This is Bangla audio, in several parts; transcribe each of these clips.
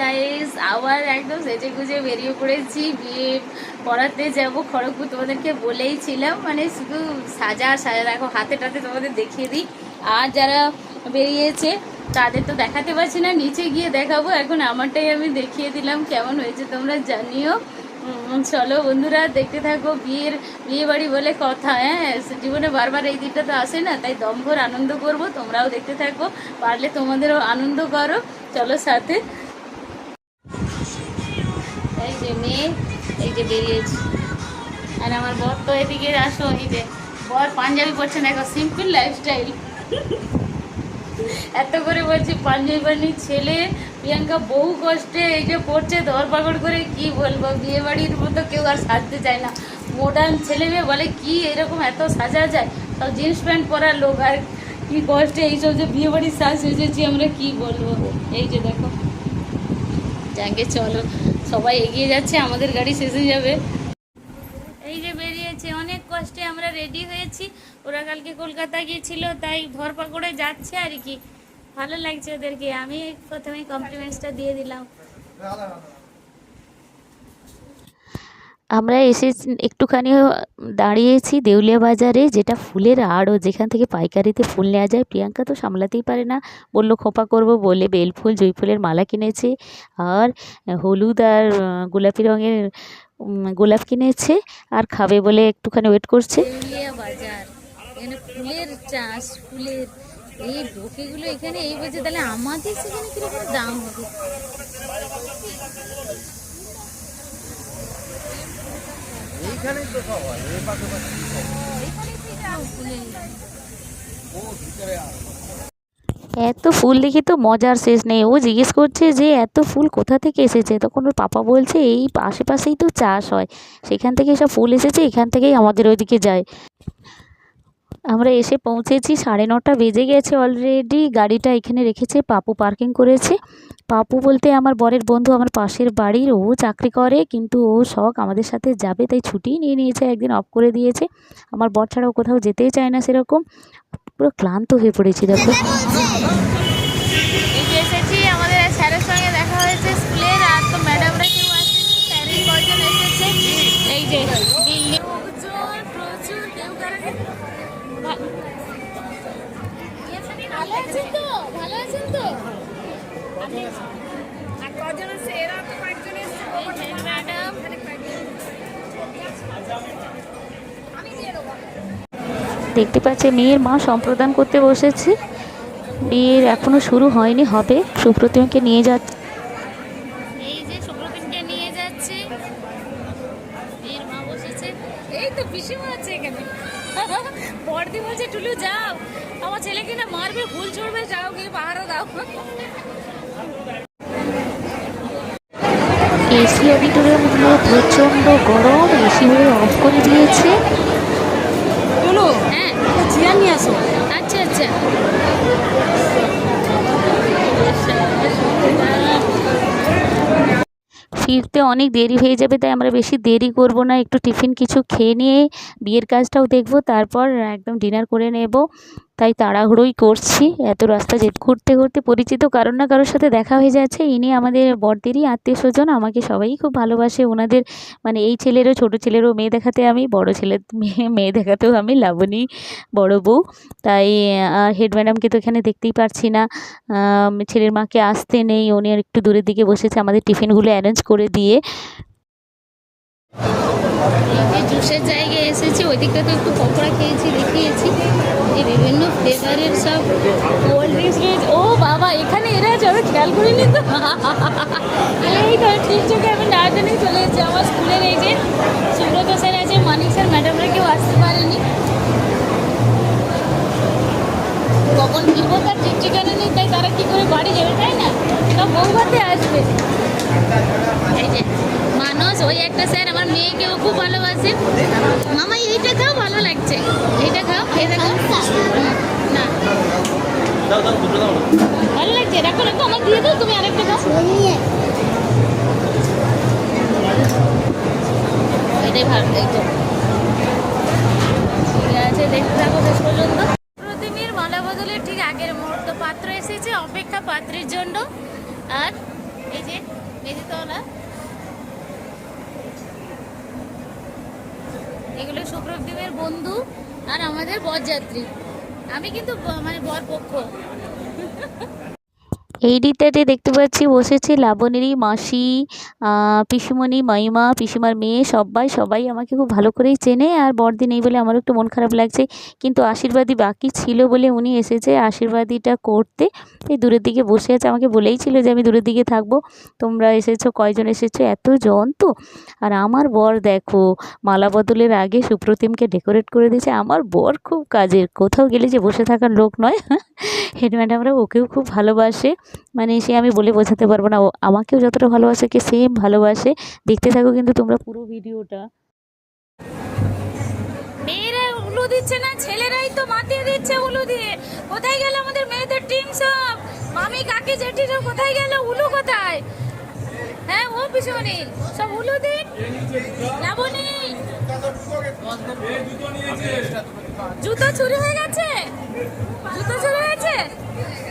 গাইস, আবার একদম সেজে গুজে বেরিয়ে পড়েছি। বিয়ে পড়াতে যাব খড়গপুর, তোমাদেরকে বলেইছিলাম। মানে শুধু সাজা সাজা, দেখো হাতে টাতে তোমাদের দেখিয়ে দিই। আর যারা বেরিয়েছে তাদের তো দেখাতে পারছি না, নিচে গিয়ে দেখাবো। এখন আমারটাই আমি দেখিয়ে দিলাম, কেমন হয়েছে তোমরা জানিও। চলো বন্ধুরা, দেখতে থাকো। বিয়ে বাড়ি বলে কথা, হ্যাঁ, জীবনে বারবার এই দিনটা তো আসে না, তাই দমভর আনন্দ করব। তোমরাও দেখতে থাকো, পারলে তোমাদেরও আনন্দ করো। চলো সাথে। এই যে মেয়ে, এই যে বেরিয়েছি। আর আমার বর তো এদিকে আসো, এই যে বর পাঞ্জাবি পরছে না, এখন সিম্পল লাইফস্টাইল। এত করে বলছি পাঞ্জাবি বানি ছেলে, প্রিয়াঙ্কা বহু কষ্টে এই যে পড়ছে ধরপাকড় করে। কি বলবো, বিয়ে বাড়ির মতো কেউ আর সাজতে চায় না। মডার্ন ছেলে মেয়ে বলে কি এরকম এত সাজা যায়, সব জিন্স প্যান্ট পরার লোক। আর কি কষ্টে এইসব যে বিয়ে বাড়ির সাজ সেজেছি আমরা, কি বলবো। এই যে দেখো, যাকে চলো সবাই এগিয়ে যাচ্ছে, আমাদের গাড়ি শেষে যাবে। এই যে বেরিয়েছে, অনেক কষ্টে আমরা রেডি হয়েছি। ওরা কালকে কলকাতা গিয়েছিল, তাই ধরপাকড়ে যাচ্ছে আর কি। ভালো লাগছে ওদেরকে। আমি প্রথমেই কমপ্লিমেন্টসটা দিয়ে দিলাম। আমরা এসে একটুখানি দাঁড়িয়েছি দেউলিয়া বাজারে, যেটা ফুলের আড়ও, যেখান থেকে পাইকারিতে ফুল নেওয়া যায়। প্রিয়াঙ্কা তো সামলাতেই পারে না, বলল খোপা করব বলে বেলফুল জুঁই ফুলের মালা কিনেছে, আর হলুদ আর গোলাপি রঙের গোলাপ কিনেছে, আর খাবে বলে একটুখানি ওয়েট করছে। দেউলিয়া বাজার, এখানে ফুলের চাষ, ফুলের এই বকেগুলো এখানে এই বলছে, তাহলে আমাদের সেখানে কিরকম দাম হবে। এইখানেই তো সব হয়, এই পাশাপাশি এত ফুল দেখে তো মজার শেষ নেই। ও জিজ্ঞেস করছে যে এত ফুল কোথা থেকে এসেছে, তখন ওর পাপা বলছে এই আশেপাশেই তো চাষ হয়, সেখান থেকে সব ফুল এসেছে, এখান থেকেই আমাদের ওইদিকে যায়। আমরা এসে পৌঁছেছি, 9:30 বেজে গেছে অলরেডি। গাড়িটা এখানে রেখেছে, পাপু পার্কিং করেছে। পাপু বলতে আমার বরের বন্ধু, আমার পাশের বাড়ির। ও চাকরি করে, কিন্তু ও শখ আমাদের সাথে যাবে, তাই ছুটি নিয়ে নিয়েছে, একদিন অফ করে দিয়েছে। আমার বর ছাড়াও কোথাও যেতেই চায় না সেরকম। পুরো ক্লান্ত হয়ে পড়েছি দেখো। এই যে এসেছি, আমাদের স্যারের সঙ্গে দেখা হয়েছে স্কুলের। আর তো ম্যাডামরা কেউ আসেনি, স্যারের কয়জন এসেছে। এই যে দিল্লি প্রচুর কেউ ভালো আছেন তো, ভালো আছেন তো। ম্যাডাম দেখতে পাচ্ছে মেয়ের মা সম্প্রদান করতে বসেছে। বিয়ের এখনো শুরু হয়নি, হবে। সুপ্রতিমাকে নিয়ে যাচ্ছে। এই যে সুপ্রতিমকে নিয়ে যাচ্ছে, মেয়ের মা বসেছে। এই তো পিসিমা আছে এখানে। বড়দি বলছে টুলু যাও, আমার ছেলেকে না মারবে, ফুল ছড়বে, যাও গিয়ে পাহারা দাও। এসি অডিটোরিয়াম গুলো প্রচন্ড গরম, এসি হয়ে অফ করে দিয়েছে। হ্যাঁ, চেয়ার নিয়ে আসো। আচ্ছা আচ্ছা। ফিরতে অনেক দেরি হয়ে যাবে, তাই আমরা বেশি দেরি করব না। একটু টিফিন কিছু খেয়ে নিয়ে বিয়ের কাজটাও দেখব, তারপর একদম ডিনার করে নেব। তাই তাড়াহুড়োই করছি। এত রাস্তা ঘুরতে ঘুরতে পরিচিত কারোর না কারোর সাথে দেখা হয়ে যাচ্ছে। ইনি আমাদের বড়দেরই আত্মীয় স্বজন, আমাকে সবাই খুব ভালোবাসে। ওনাদের মানে এই ছেলেরও, ছোট ছেলেরও মেয়ে দেখাতে আমি, বড় ছেলের মেয়ে দেখাতেও আমি, লাবণী বড় বউ। তাই হেড ম্যাডামকে তো এখানে দেখতেই পারছি না, ছেলের মাকে আসতে নেই, উনি আর একটু দূরের দিকে বসেছে আমাদের টিফিনগুলো অ্যারেঞ্জ করে দিয়ে। জুসের জায়গায় এসেছি, ওই দিকটা তো একটু পকোড়া খেয়েছি, দেখিয়েছি। এই বিভিন্ন ফ্লেভারের সব কোল্ড ড্রিঙ্কস রয়েছে। ও বাবা, এখানে এরা আছে, আমি খেয়াল করিনি তো। এই তো ঠিক চোখে আমি না জানি চলে এসেছি। আমার স্কুলের এই যে সুব্রত স্যার আছে, মানিক স্যার, ম্যাডামরা কেউ আসতে পারেনি। কখন ফিরবো তার ঠিক ঠিকানা নেই, তাই তারা কি করে বাড়ি যাবে, তাই না? সব বউভাতে আসবে। এই যে মানস, ওই একটা স্যার আমার মেয়েকেও খুব ভালোবাসে। মামা এইটা খাও, ভালো লাগছে, এইটা খাও, এটা খাও। না ভালো লাগছে, রাখো রাখো, আমার দিয়ে দাও, তুমি আরেকটা খাও। এটাই ভালো, এই তো ঠিক আছে, দেখতে থাকো শেষ পর্যন্ত। প্রতিমের মালা বদলের ঠিক আগের মুহূর্ত পাত্র এসেছে, অপেক্ষা পাত্রের জন্য। আর এই যে দিতে হলো। এগুলো সুপ্রদীপের বন্ধু আর আমাদের বরযাত্রী। আমি কিন্তু মানে বর পক্ষ। এই দিকটাতে দেখতে পাচ্ছি বসেছে লাবণীরই মাসি, পিসিমণি, মাইমা, পিসিমার মেয়ে, সবাই আমাকে খুব ভালো করেই চেনে। আর বড়দিন নেই বলে আমারও একটু মন খারাপ লাগছে, কিন্তু আশীর্বাদী বাকি ছিল বলে উনি এসেছে আশীর্বাদীটা করতে। এই দূরের দিকে বসে আছে, আমাকে বলেই ছিল যে আমি দূরের দিকে থাকবো। তোমরা এসেছো, কয়জন এসেছো, এতজন তো। আর আমার বর দেখো, মালা বদলের আগে সুপ্রতিমকে ডেকোরেট করে দিয়েছে। আমার বর খুব কাজের, কোথাও গেলে যে বসে থাকার লোক নয়। হেড ম্যাডামরা ওকেও খুব ভালোবাসে, মানে সে আমি বলে বোঝাতে পারবো না। ও আমাকেও যতটা ভালোবাসে কে সেম ভালোবাসে। দেখতে থাকো কিন্তু তোমরা পুরো ভিডিওটা। মেয়েরা উলু দিচ্ছে না, ছেলেরাই তো মাতিয়ে দিচ্ছে উলু দিয়ে। কোথায় গেল আমাদের মেয়েদের টিম সব? মামি, কাকি, জেঠিরা কোথায় গেল? উলু কোথায়? হ্যাঁ ও পিছনে সব উলু দিন। লাবণী, জুতো চুরি হয়ে গেছে? জুতো চুরি হয়েছে?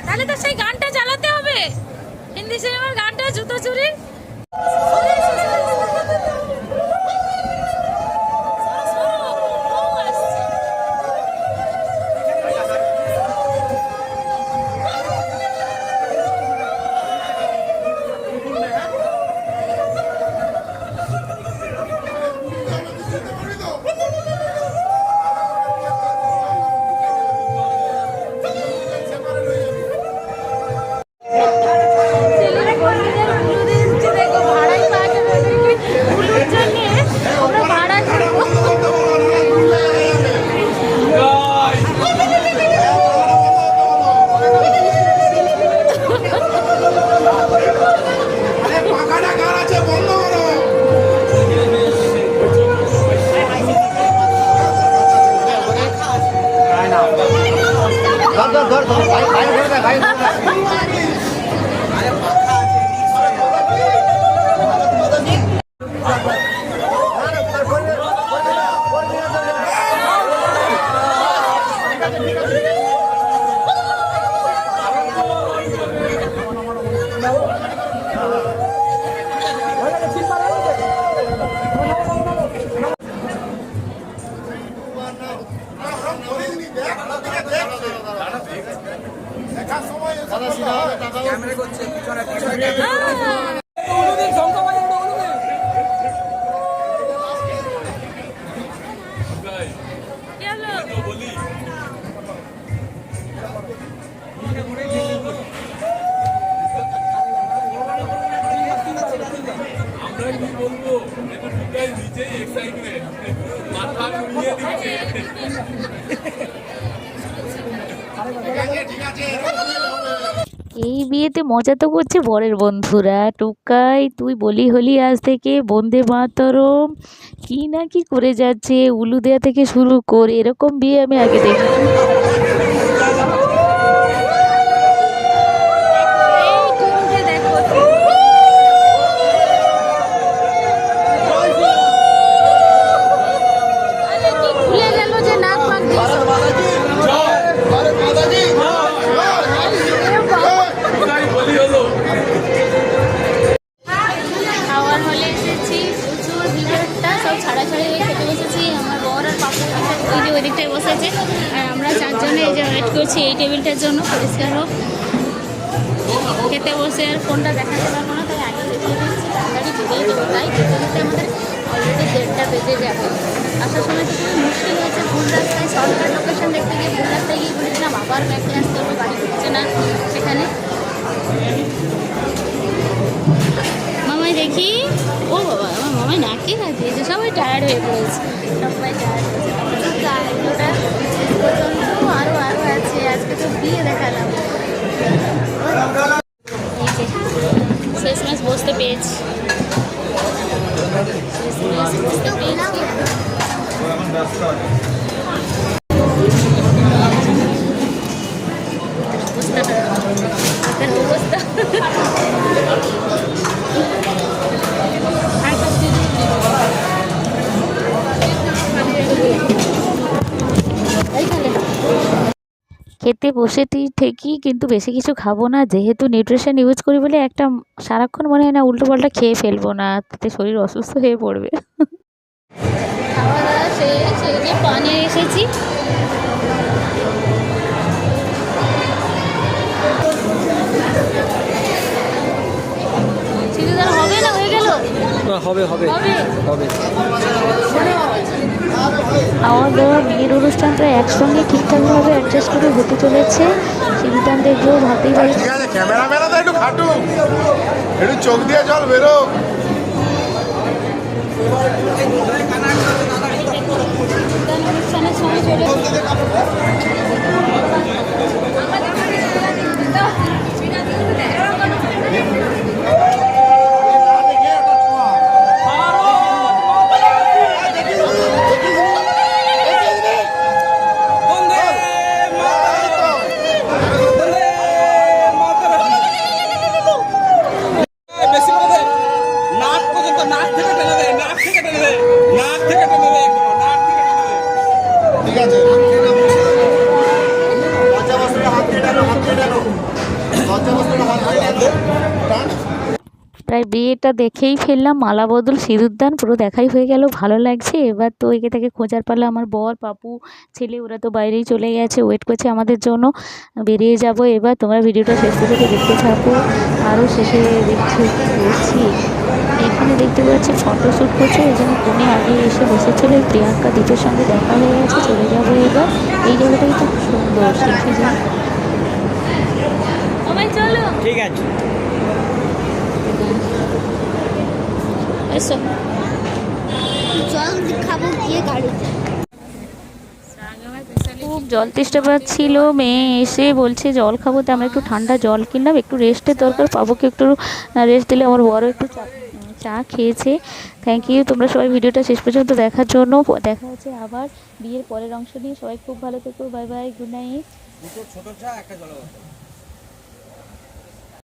তাহলে তো সেই গানটা চালাতে হবে, হিন্দি সিনেমার গানটা, জুতো চুরি। এই বিয়েতে মজা তো করছে বরের বন্ধুরা। টুকাই তুই বলি হলি আজ থেকে, বন্দে মাতরম কি না কি করে যাচ্ছে, উলু দেয়া থেকে শুরু করে। এরকম বিয়ে আমি আগে দেখি। করছি এই টেবিলটার জন্য, পরিষ্কার হোক। খেতে বসে আর ফোনটা দেখাতে পারবো না, তাই আগে দেখিয়ে দিচ্ছি, তাড়াতাড়ি বেরিয়ে যাবো। তাই খেতে খেতে আমাদের অলরেডি 1:30টা বেজে যাবে। আসার সময় তো খুবই মুশকিল হয়েছে, ভুল রাস্তায় শর্টকাট লোকেশন দেখতে গিয়ে ভুল রাস্তায় গিয়ে বলেছিলাম আবার ব্যাকে আসতে হবে, গাড়ি ঢুকছে না সেখানে। মামাই দেখি, ও বাবা আমার মামাই নাকি খাইছে, সবাই টায়ার্ড হয়ে পড়েছে, সবাই টায়ার্ড হয়েছে। ভিডিওটা শেষ পর্যন্ত আরও আছে, আজকে তো বিয়ে দেখালাম। শেষ ম্যাচ বসতে পেয়েছি, বসতে পেয়েছি। খেতে বসেছি ঠিকই, কিন্তু বেশি কিছু খাবো না, যেহেতু নিউট্রিশন ইউজ করি বলে একটা সারাক্ষণ মনে হয় না উল্টো পাল্টা খেয়ে ফেলবো না, তাতে শরীর অসুস্থ হয়ে পড়বে। খাওয়া দাওয়া সেরে যে পানি এসেছি। চিড়িদার হবে না, হয়ে গেল? হবে হবে হবে। হবে। খাওয়া দাওয়া বিয়ের অনুষ্ঠান প্রায় একসঙ্গে ঠিকঠাকভাবে অ্যাডজাস্ট করে হতে চলেছে। সিঁদুরদান দেখবো ভাতেই বাড়ি। ঠিক আছে, ক্যামেরাম্যানরা একটু খাটু, একটু চোখ দিয়ে জল বেরো। অনুষ্ঠানের সময় চলে বেশি করে দে, নাক পর্যন্ত, নাক থেকে টেনে দে, নাক থেকে টেনে দে, নাক থেকে টেনে দে, একদম, নাক থেকে টেনে দে। ঠিক আছে, লজ্জা বস্ত্রে হাত দিয়ে টানো, হাত দিয়ে টানো, লজ্জা বস্ত্রে হাত দিয়ে টানো, টান। প্রায় বিয়েটা দেখেই ফেললাম, মালা বদল সিঁদুরদান পুরো দেখাই হয়ে গেল, ভালো লাগছে। এবার তো একে থেকে খোঁজার পালা, আমার বর পাপু ছেলে ওরা তো বাইরেই চলে গেছে, ওয়েট করছে আমাদের জন্য, বেরিয়ে যাব এবার। তোমরা ভিডিওটা শেষ পর্যন্ত দেখতে থাকো। আরও শেষে দেখছি করছি, এখানে দেখতে পাচ্ছি ফটোশ্যুট করছে, এই জন্য ফোনে আগে এসে বসেছিল। প্রিয়াঙ্কা দীপের সঙ্গে দেখা হয়ে গেছে, চলে যাবো এবার। এই জায়গাটা কিন্তু খুব সুন্দর, শিখে যাই। সবাই চলো। ঠিক আছে। এসো। জল খাবো গিয়ে গাড়িতে। খুব জল তেষ্টা পাচ্ছিল, মেয়ে এসে বলছে জল খাবো, তো আমরা একটু ঠান্ডা জল কিনলাম। একটু রেস্টের দরকার, পাবুকে একটু রেস্ট দিলে, আমার বড় একটু চা খেয়েছে। থ্যাংক ইউ তোমরা সবাই ভিডিওটা শেষ পর্যন্ত দেখার জন্য। দেখা হচ্ছে আবার বিয়ের পরের অংশ নিয়ে। সবাই খুব ভালো থেকো, বাই বাই, গুড নাইট। দুটো ছোট চা, একটা জল বোতল।